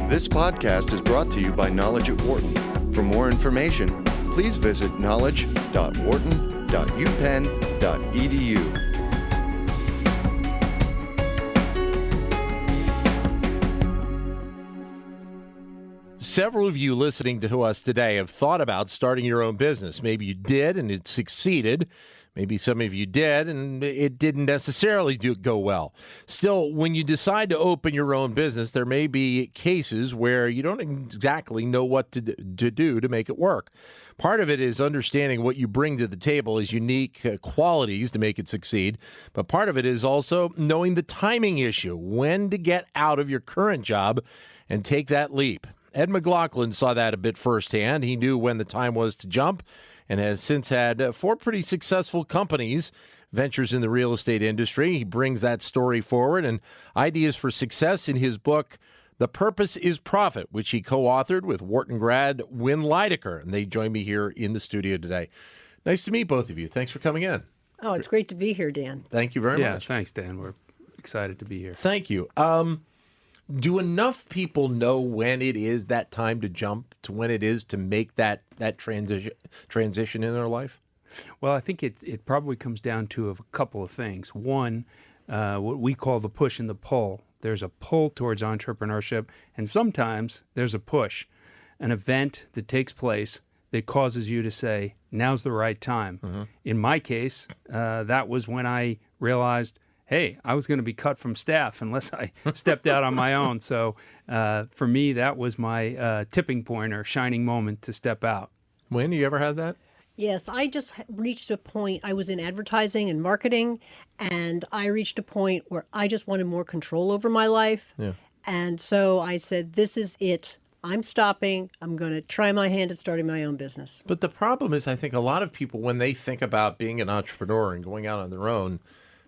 This podcast is brought to you by Knowledge at Wharton. For more information, please visit knowledge.wharton.upenn.edu. Several of you listening to us today have thought about starting your own business. Maybe you did and it succeeded. Maybe some of you did and it didn't necessarily go well. Still, when you decide to open your own business, there may be cases where you don't exactly know what to do to make it work. Part of it is understanding what you bring to the table as unique qualities to make it succeed. But part of it is also knowing the timing issue, when to get out of your current job and take that leap. Ed McLaughlin saw that a bit firsthand. He knew when the time was to jump and has since had 4 pretty successful companies, ventures in the real estate industry. He brings that story forward and ideas for success in his book, The Purpose is Profit, which he co-authored with Wharton grad Win Lydecker. And they join me here in the studio today. Nice to meet both of you. Thanks for coming in. Oh, it's great to be here, Dan. Thank you very much. Yeah, thanks, Dan. We're excited to be here. Thank you. Do enough people know when it is that time to jump, to when it is to make that transition in their life? Well, I think it probably comes down to a couple of things. One, what we call the push and the pull. There's a pull towards entrepreneurship, and sometimes there's a push, an event that takes place that causes you to say, now's the right time. Mm-hmm. In my case, that was when I realized, hey, I was going to be cut from staff unless I stepped out on my own. So for me, that was my tipping point or shining moment to step out. Wynn, you ever had that? Yes, I just reached a point. I was in advertising and marketing, and I reached a point where I just wanted more control over my life. Yeah. And so I said, this is it. I'm stopping. I'm going to try my hand at starting my own business. But the problem is, I think a lot of people, when they think about being an entrepreneur and going out on their own,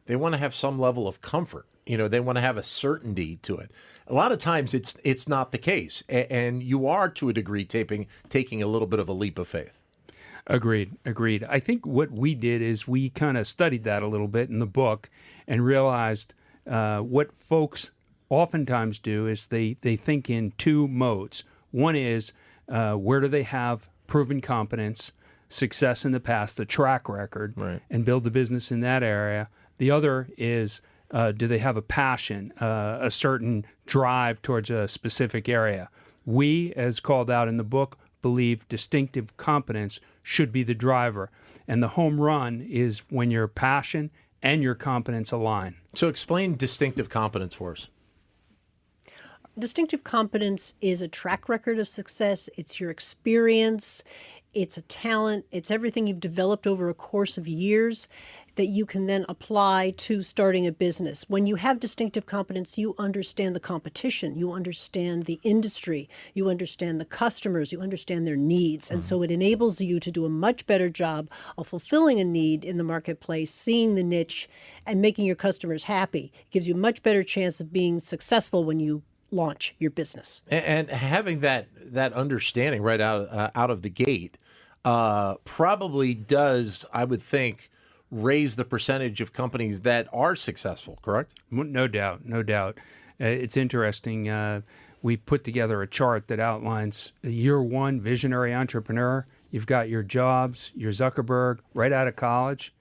they want to have some level of comfort. You know, they want to have a certainty to it. A lot of times it's not the case. And you are, to a degree, taking a little bit of a leap of faith. Agreed. I think what we did is we kind of studied that a little bit in the book and realized what folks oftentimes do is they think in 2 modes. One is where do they have proven competence, success in the past, a track record, right, and build a business in that area. The other is, do they have a passion, a certain drive towards a specific area? We, as called out in the book, believe distinctive competence should be the driver. And the home run is when your passion and your competence align. So explain distinctive competence for us. Distinctive competence is a track record of success. It's your experience. It's a talent. It's everything you've developed over a course of years that you can then apply to starting a business. When you have distinctive competence, you understand the competition, you understand the industry, you understand the customers, you understand their needs. And so it enables you to do a much better job of fulfilling a need in the marketplace, seeing the niche, and making your customers happy. It gives you a much better chance of being successful when you launch your business. And having that understanding right out of the gate probably does, I would think, raise the percentage of companies that are successful, correct? No doubt. It's interesting. We put together a chart that outlines year 1 visionary entrepreneur. You've got your Jobs, your Zuckerberg, right out of college.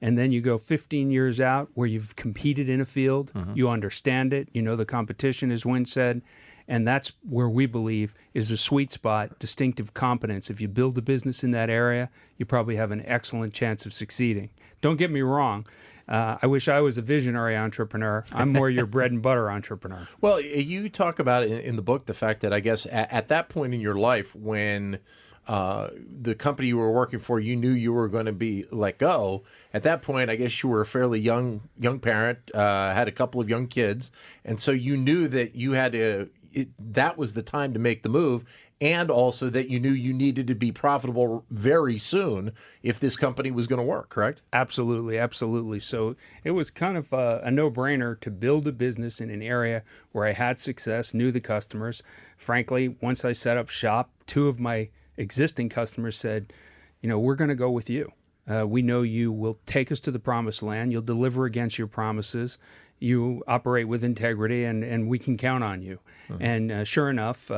And then you go 15 years out where you've competed in a field, you understand it, you know the competition, as Wynn said, and that's where we believe is a sweet spot, distinctive competence. If you build a business in that area, you probably have an excellent chance of succeeding. Don't get me wrong. I wish I was a visionary entrepreneur. I'm more your bread and butter entrepreneur. Well, you talk about it in the book, the fact that I guess at that point in your life when the company you were working for, you knew you were going to be let go. At that point, I guess you were a fairly young parent, had a couple of young kids, and so you knew that you had to. That was the time to make the move, and also that you knew you needed to be profitable very soon if this company was going to work, correct? Absolutely. So it was kind of a no-brainer to build a business in an area where I had success, knew the customers. Frankly, once I set up shop, 2 of my existing customers said, we're going to go with you. We know you will take us to the promised land. You'll deliver against your promises. you operate with integrity, and we can count on you. And sure enough,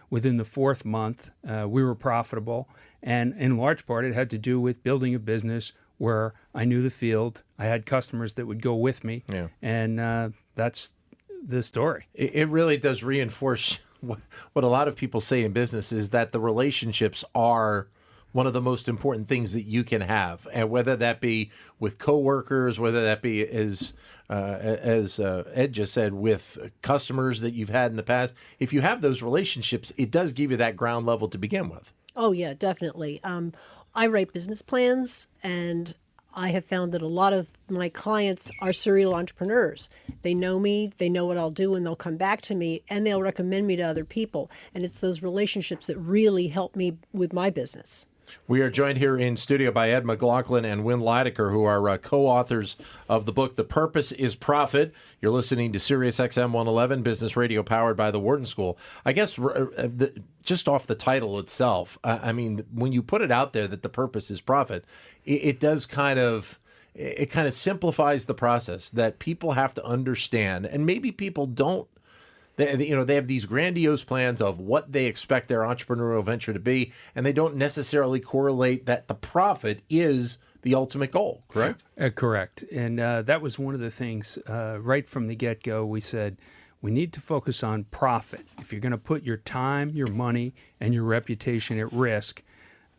within the fourth month, we were profitable. And in large part, it had to do with building a business where I knew the field. I had customers that would go with me. Yeah. And that's the story. It really does reinforce what a lot of people say in business is that the relationships are one of the most important things that you can have, and whether that be with coworkers, whether that be as Ed just said, with customers that you've had in the past. If you have those relationships, it does give you that ground level to begin with. Oh, yeah, definitely. I write business plans, and I have found that a lot of my clients are serial entrepreneurs. They know me, they know what I'll do, and they'll come back to me, and they'll recommend me to other people. And it's those relationships that really help me with my business. We are joined here in studio by Ed McLaughlin and Win Lydecker, who are co-authors of the book, The Purpose is Profit. You're listening to Sirius XM 111, business radio powered by the Wharton School. I guess just off the title itself, I mean, when you put it out there that the purpose is profit, it does kind of simplifies the process that people have to understand, and maybe people don't. They have these grandiose plans of what they expect their entrepreneurial venture to be, and they don't necessarily correlate that the profit is the ultimate goal, correct? Correct. And that was one of the things right from the get-go. We said, we need to focus on profit. If you're going to put your time, your money, and your reputation at risk,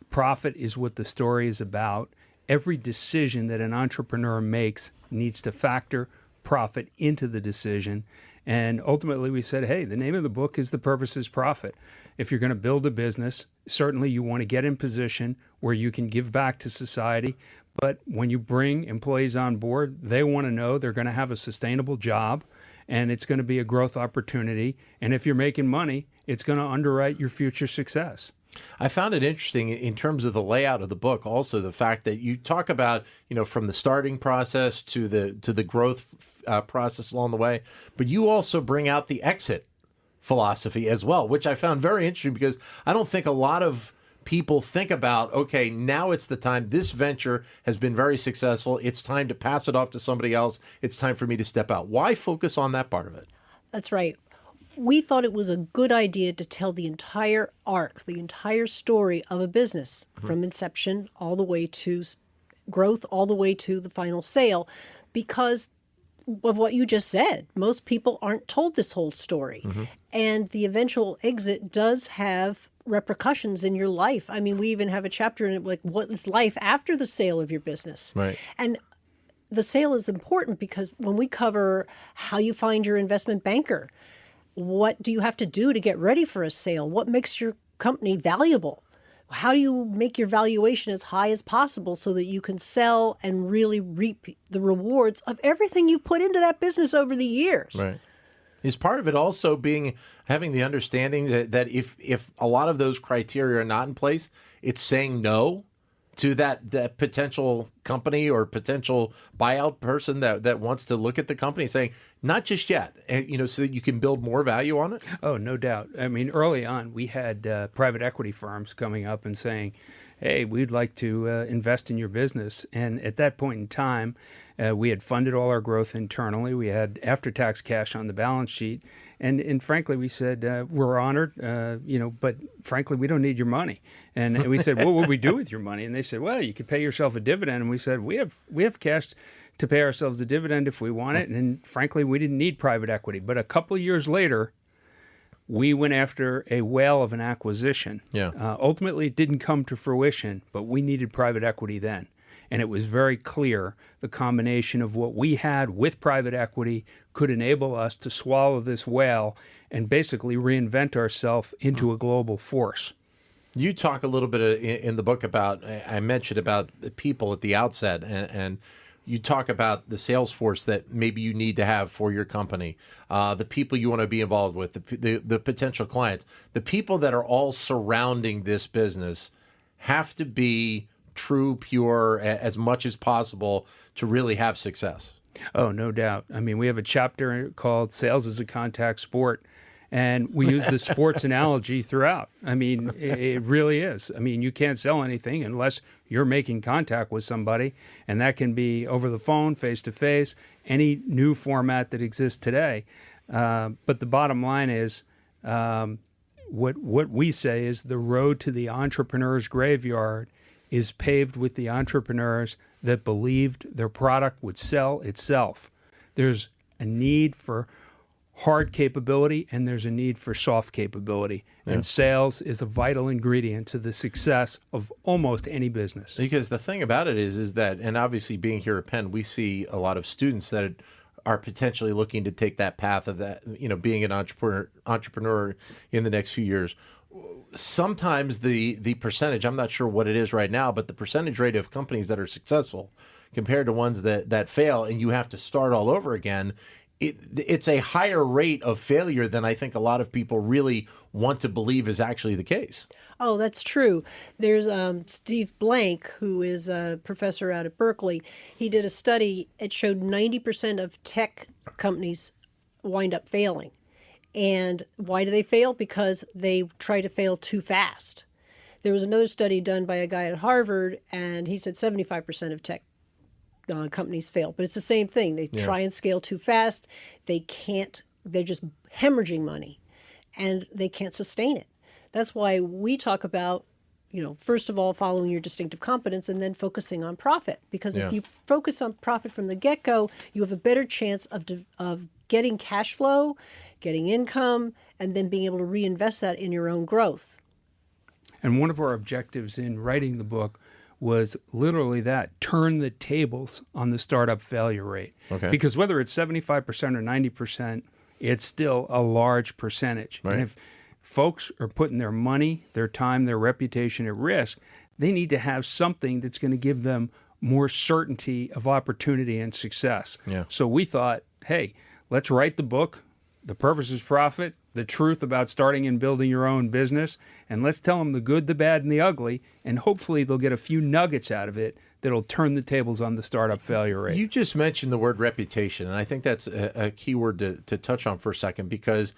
profit is what the story is about. Every decision that an entrepreneur makes needs to factor profit into the decision. And ultimately we said, hey, the name of the book is The Purpose is Profit. If you're going to build a business, certainly you want to get in position where you can give back to society. But when you bring employees on board, they want to know they're going to have a sustainable job, and it's going to be a growth opportunity. And if you're making money, it's going to underwrite your future success. I found it interesting in terms of the layout of the book, also the fact that you talk about, from the starting process to the growth process along the way, but you also bring out the exit philosophy as well, which I found very interesting because I don't think a lot of people think about, okay, now it's the time. This venture has been very successful. It's time to pass it off to somebody else. It's time for me to step out. Why focus on that part of it? That's right. We thought it was a good idea to tell the entire arc, the entire story of a business, from inception all the way to growth, all the way to the final sale, because of what you just said. Most people aren't told this whole story. And the eventual exit does have repercussions in your life. I mean, we even have a chapter in it, like, what is life after the sale of your business? Right. And the sale is important because when we cover how you find your investment banker, what do you have to do to get ready for a sale? What makes your company valuable? How do you make your valuation as high as possible so that you can sell and really reap the rewards of everything you've put into that business over the years? Right. Is part of it also having the understanding that if a lot of those criteria are not in place, it's saying no to that potential company or potential buyout person that wants to look at the company, saying, not just yet, so that you can build more value on it? Oh, no doubt. I mean, early on, we had private equity firms coming up and saying, hey, we'd like to invest in your business. And at that point in time, we had funded all our growth internally. We had after-tax cash on the balance sheet. And frankly, we said, we're honored, but frankly, we don't need your money. And we said, what would we do with your money? And they said, well, you could pay yourself a dividend. And we said, we have cash to pay ourselves a dividend if we want it. And frankly, we didn't need private equity. But a couple of years later, we went after a whale of an acquisition. Yeah. Ultimately, it didn't come to fruition, but we needed private equity then. And it was very clear the combination of what we had with private equity could enable us to swallow this whale and basically reinvent ourselves into a global force. You talk a little bit in the book about, I mentioned about the people at the outset, and you talk about the sales force that maybe you need to have for your company, the people you want to be involved with, the potential clients, the people that are all surrounding this business have to be true, pure, as much as possible to really have success. Oh, no doubt. I mean, we have a chapter called Sales is a Contact Sport, and we use the sports analogy throughout. I mean, it really is. I mean, you can't sell anything unless you're making contact with somebody, and that can be over the phone, face-to-face. any new format that exists today. But the bottom line is, what we say is the road to the entrepreneur's graveyard is paved with the entrepreneurs that believed their product would sell itself. There's a need for hard capability and there's a need for soft capability. Yeah. And sales is a vital ingredient to the success of almost any business. Because the thing about it is that, and obviously being here at Penn, we see a lot of students that are potentially looking to take that path of that, being an entrepreneur in the next few years. Sometimes the percentage, I'm not sure what it is right now, but the percentage rate of companies that are successful compared to ones that fail and you have to start all over again, it's a higher rate of failure than I think a lot of people really want to believe is actually the case. Oh, that's true. There's Steve Blank, who is a professor out at Berkeley. He did a study. It showed 90% of tech companies wind up failing. And why do they fail? Because they try to fail too fast. There was another study done by a guy at Harvard, and he said 75% of tech companies fail. But it's the same thing. They try and scale too fast. They can't. They're just hemorrhaging money, and they can't sustain it. That's why we talk about, first of all, following your distinctive competence and then focusing on profit. Because if you focus on profit from the get-go, you have a better chance of getting cash flow, getting income, and then being able to reinvest that in your own growth. And one of our objectives in writing the book was literally that, turn the tables on the startup failure rate. Okay. Because whether it's 75% or 90%, it's still a large percentage. Right. And if folks are putting their money, their time, their reputation at risk, they need to have something that's going to give them more certainty of opportunity and success. Yeah. So we thought, hey, let's write the book. The purpose is profit, the truth about starting and building your own business, and let's tell them the good, the bad, and the ugly, and hopefully they'll get a few nuggets out of it that'll turn the tables on the startup failure rate. You just mentioned the word reputation, and I think that's a key word to touch on for a second, because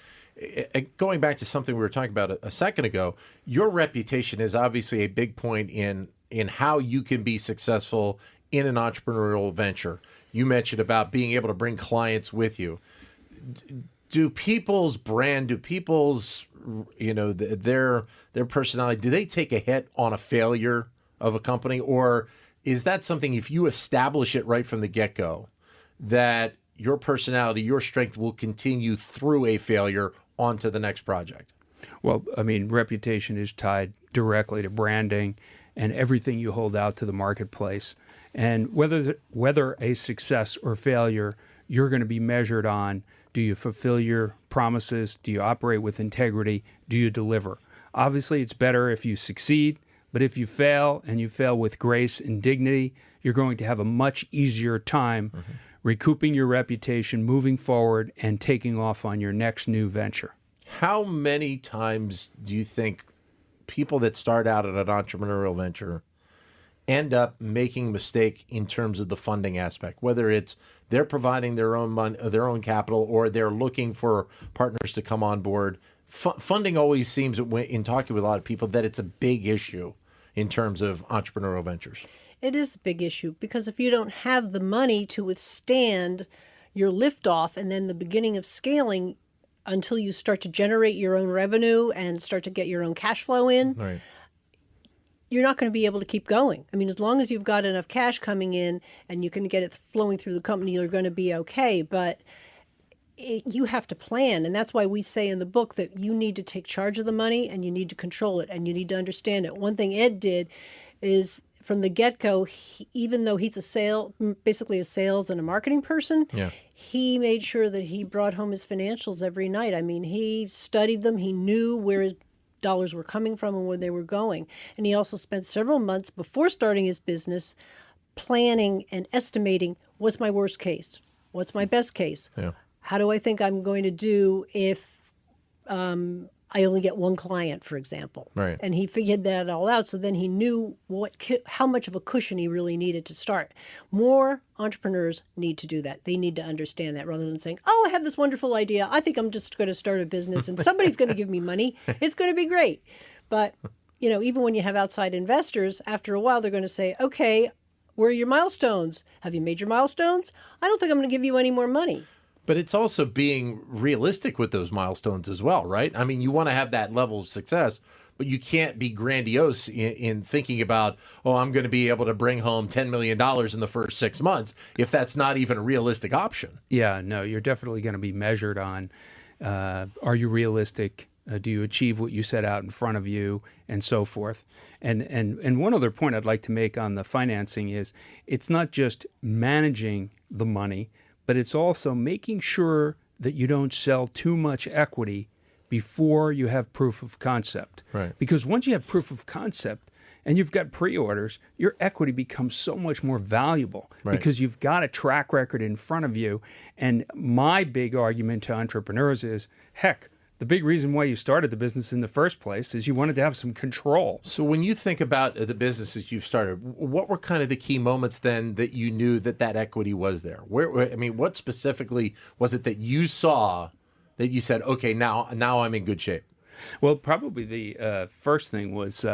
going back to something we were talking about a second ago, your reputation is obviously a big point in how you can be successful in an entrepreneurial venture. You mentioned about being able to bring clients with you. Do people's brand, their personality, do they take a hit on a failure of a company? Or is that something, if you establish it right from the get-go, that your personality, your strength will continue through a failure onto the next project? Well, I mean, reputation is tied directly to branding and everything you hold out to the marketplace. And whether a success or failure, you're going to be measured on, do you fulfill your promises? Do you operate with integrity? Do you deliver? Obviously, it's better if you succeed, but if you fail and you fail with grace and dignity, you're going to have a much easier time recouping your reputation, moving forward, and taking off on your next new venture. How many times do you think people that start out at an entrepreneurial venture end up making a mistake in terms of the funding aspect, whether it's they're providing their own money, their own capital, or they're looking for partners to come on board? Funding always seems, in talking with a lot of people, that it's a big issue in terms of entrepreneurial ventures. It is a big issue, because if you don't have the money to withstand your liftoff and then the beginning of scaling until you start to generate your own revenue and start to get your own cash flow in, right, you're not going to be able to keep going. I mean, as long as you've got enough cash coming in and you can get it flowing through the company, you're going to be okay. But you have to plan. And that's why we say in the book that you need to take charge of the money and you need to control it and you need to understand it. One thing Ed did is, from the get-go, even though he's basically a sales and a marketing person, he made sure that he brought home his financials every night. I mean, he studied them. He knew where his dollars were coming from and where they were going. And he also spent several months before starting his business planning and estimating, what's my worst case? What's my best case? Yeah. How do I think I'm going to do if I only get one client, for example? Right. And he figured that all out. So then he knew how much of a cushion he really needed to start. More entrepreneurs need to do that. They need to understand that, rather than saying, oh, I have this wonderful idea. I think I'm just going to start a business and somebody's going to give me money. It's going to be great. But, even when you have outside investors, after a while, they're going to say, okay, Where are your milestones? Have you made your milestones? I don't think I'm going to give you any more money. But it's also being realistic with those milestones as well, right? I mean, you want to have that level of success, but you can't be grandiose in thinking about, oh, I'm going to be able to bring home $10 million in the first 6 months if that's not even a realistic option. Yeah, no, you're definitely going to be measured on, are you realistic? Do you achieve what you set out in front of you, and so forth? And one other point I'd like to make on the financing is it's not just managing the money, but it's also making sure that you don't sell too much equity before you have proof of concept. Right. Because once you have proof of concept and you've got pre-orders, your equity becomes so much more valuable because you've got a track record in front of you. And my big argument to entrepreneurs is, heck, the big reason why you started the business in the first place is you wanted to have some control. So when you think about the businesses you've started, what were kind of the key moments then that you knew that equity was there? What specifically was it that you saw that you said, okay, now I'm in good shape? Well, probably the first thing was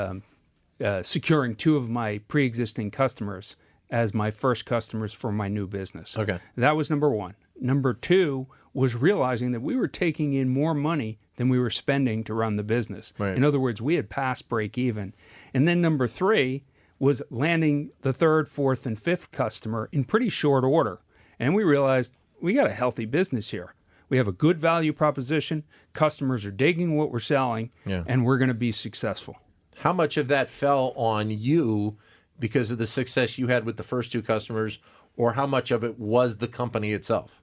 securing two of my pre-existing customers as my first customers for my new business. Okay. That was number one. Number two was realizing that we were taking in more money than we were spending to run the business. Right. In other words, we had passed break even. And then number three was landing the third, fourth, and fifth customer in pretty short order. And we realized we got a healthy business here. We have a good value proposition. Customers are digging what we're selling, and we're going to be successful. How much of that fell on you because of the success you had with the first two customers, or how much of it was the company itself?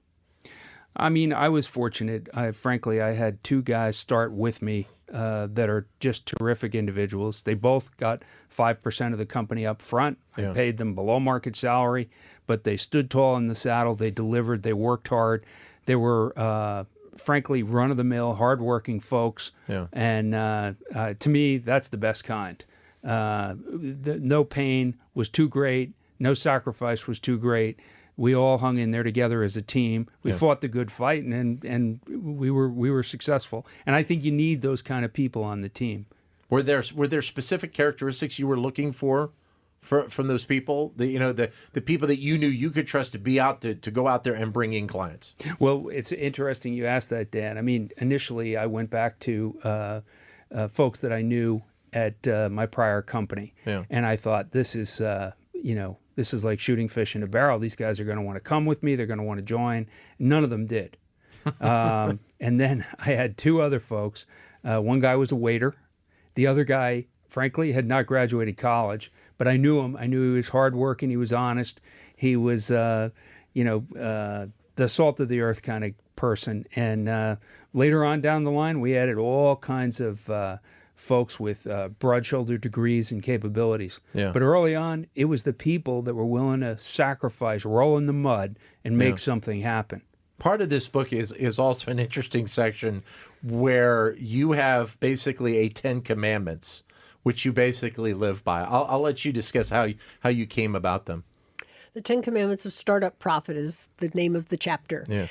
I mean, I was fortunate. Frankly, I had two guys start with me that are just terrific individuals. They both got 5% of the company up front. I paid them below market salary, but they stood tall in the saddle. They delivered. They worked hard. They were, frankly, run-of-the-mill, hardworking folks. Yeah. And to me, that's the best kind. No pain was too great. No sacrifice was too great. We all hung in there together as a team. We fought the good fight, and we were successful. And I think you need those kind of people on the team. Were there specific characteristics you were looking for from those people? The people that you knew you could trust to be out to go out there and bring in clients. Well, it's interesting you asked that, Dan. I mean, initially I went back to folks that I knew at my prior company, and I thought this is this is like shooting fish in a barrel. These guys are going to want to come with me. They're going to want to join. None of them did. And then I had two other folks. One guy was a waiter. The other guy, frankly, had not graduated college, but I knew him. I knew he was hardworking. He was honest. He was, the salt of the earth kind of person. And later on down the line, we added all kinds of folks with broad-shouldered degrees and capabilities. Yeah. But early on, it was the people that were willing to sacrifice, roll in the mud, and make something happen. Part of this book is also an interesting section where you have basically a 10 commandments, which you basically live by. I'll let you discuss how you came about them. The 10 Commandments of Startup Profit is the name of the chapter. Yeah.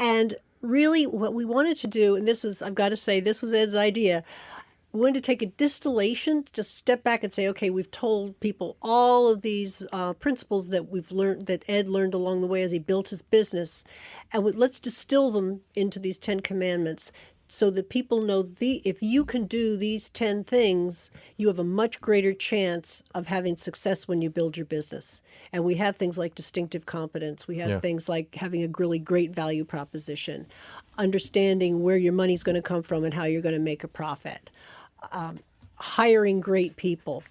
And really what we wanted to do, and this was, I've got to say, this was Ed's idea. We wanted to take a distillation, just step back and say, okay, we've told people all of these principles that we've learned, that Ed learned along the way as he built his business, and let's distill them into these 10 commandments so that people know if you can do these 10 things, you have a much greater chance of having success when you build your business. And we have things like distinctive competence. We have things like having a really great value proposition, understanding where your money's going to come from and how you're going to make a profit. Hiring great people,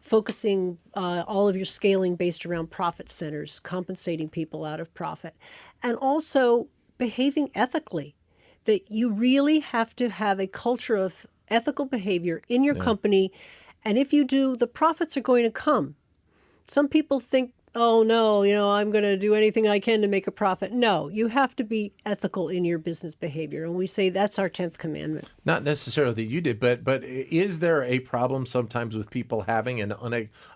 focusing all of your scaling based around profit centers, compensating people out of profit, and also behaving ethically. That you really have to have a culture of ethical behavior in your company, and if you do, the profits are going to come. Some people think, oh no, I'm going to do anything I can to make a profit. No, you have to be ethical in your business behavior. And we say that's our 10th commandment. Not necessarily that you did, but is there a problem sometimes with people having an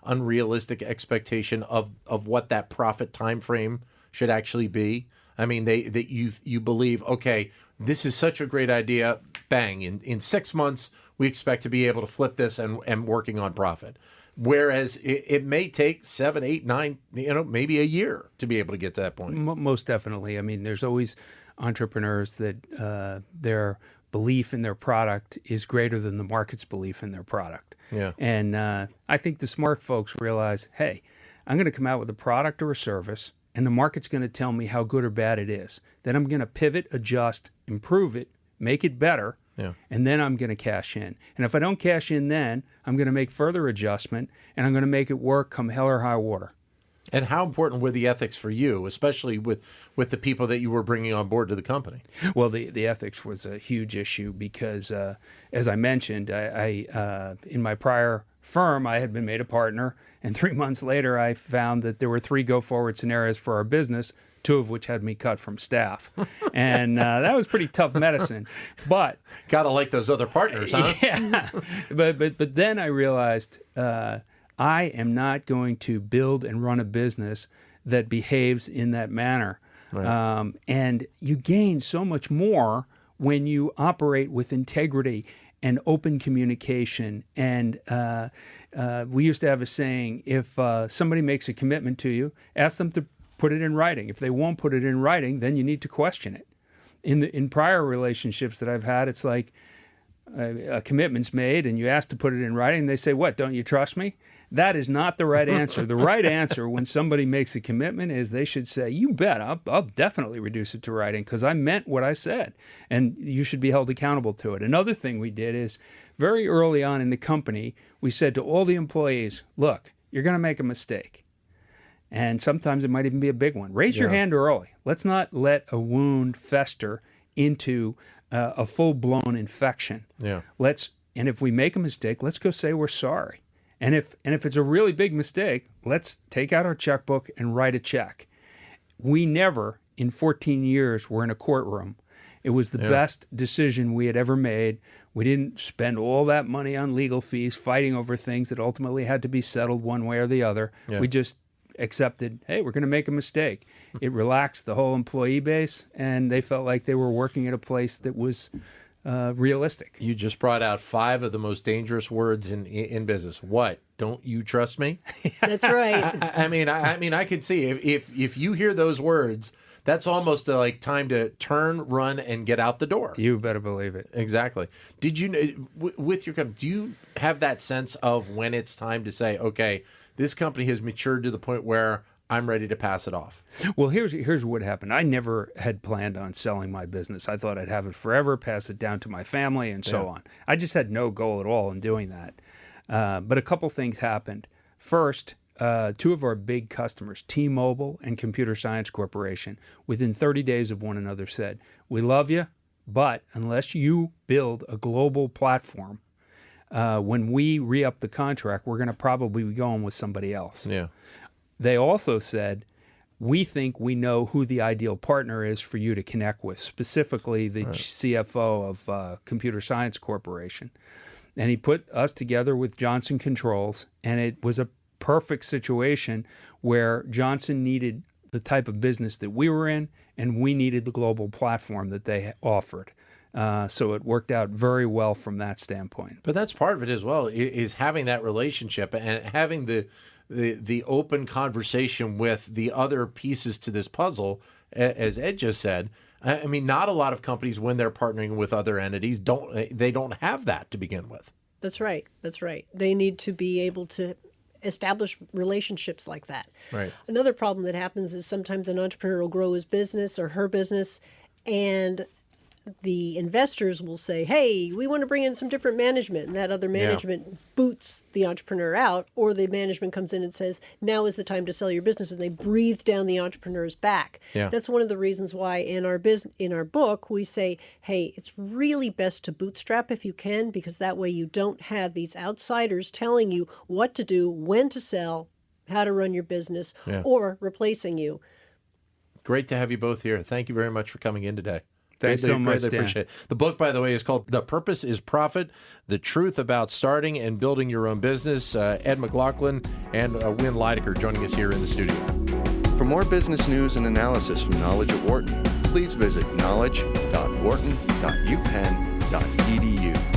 unrealistic expectation of what that profit time frame should actually be? I mean, you believe, okay, this is such a great idea, bang, in 6 months, we expect to be able to flip this and working on profit. Whereas it may take 7, 8, 9, maybe a year to be able to get to that point. Most definitely. I mean, there's always entrepreneurs that their belief in their product is greater than the market's belief in their product. Yeah. And I think the smart folks realize, hey, I'm going to come out with a product or a service, and the market's going to tell me how good or bad it is. Then I'm going to pivot, adjust, improve it, make it better, and then I'm going to cash in. And if I don't cash in then, I'm going to make further adjustment, and I'm going to make it work come hell or high water. And how important were the ethics for you, especially with the people that you were bringing on board to the company? Well, the ethics was a huge issue because, as I mentioned, I in my prior firm, I had been made a partner, and 3 months later, I found that there were 3 go-forward scenarios for our business, 2 of which had me cut from staff. And that was pretty tough medicine. But gotta like those other partners, huh? Yeah. But then I realized I am not going to build and run a business that behaves in that manner. Right. And you gain so much more when you operate with integrity and open communication. And we used to have a saying, if somebody makes a commitment to you, ask them to put it in writing. If they won't put it in writing, then you need to question it. In prior relationships that I've had, it's like a commitment's made and you ask to put it in writing, and they say, what, don't you trust me? That is not the right answer. The right answer when somebody makes a commitment is they should say, you bet, I'll definitely reduce it to writing because I meant what I said, and you should be held accountable to it. Another thing we did is very early on in the company, we said to all the employees, look, you're going to make a mistake. And sometimes it might even be a big one. Raise your hand early. Let's not let a wound fester into a full-blown infection. Yeah. And if we make a mistake, let's go say we're sorry. And if it's a really big mistake, let's take out our checkbook and write a check. We never, in 14 years, were in a courtroom. It was the best decision we had ever made. We didn't spend all that money on legal fees fighting over things that ultimately had to be settled one way or the other. Yeah. We just accepted, hey, we're going to make a mistake. It relaxed the whole employee base, and they felt like they were working at a place that was realistic. You just brought out 5 of the most dangerous words in business. What? Don't you trust me? That's right. I mean, I could see if you hear those words, that's almost like time to turn, run, and get out the door. You better believe it. Exactly. Did you, with your company, do you have that sense of when it's time to say, okay, this company has matured to the point where I'm ready to pass it off? Well, here's what happened. I never had planned on selling my business. I thought I'd have it forever, pass it down to my family, and so on. I just had no goal at all in doing that. But a couple things happened. First, 2 of our big customers, T-Mobile and Computer Science Corporation, within 30 days of one another said, we love you, but unless you build a global platform, when we re-up the contract, we're going to probably be going with somebody else. Yeah. They also said, we think we know who the ideal partner is for you to connect with, specifically the CFO of Computer Science Corporation. And he put us together with Johnson Controls, and it was a perfect situation where Johnson needed the type of business that we were in, and we needed the global platform that they offered. So it worked out very well from that standpoint. But that's part of it as well, is having that relationship and having the open conversation with the other pieces to this puzzle, as Ed just said. I mean, not a lot of companies, when they're partnering with other entities, don't have that to begin with. That's right. That's right. They need to be able to establish relationships like that. Right. Another problem that happens is sometimes an entrepreneur will grow his business or her business, and the investors will say, hey, we want to bring in some different management, and that other management boots the entrepreneur out, or the management comes in and says, now is the time to sell your business, and they breathe down the entrepreneur's back. Yeah. That's one of the reasons why in our book we say, hey, it's really best to bootstrap if you can, because that way you don't have these outsiders telling you what to do, when to sell, how to run your business, or replacing you. Great to have you both here. Thank you very much for coming in today. Thanks so much, Dan. Appreciate it. The book, by the way, is called The Purpose is Profit, The Truth About Starting and Building Your Own Business. Ed McLaughlin and Win Lydecker joining us here in the studio. For more business news and analysis from Knowledge at Wharton, please visit knowledge.wharton.upenn.edu.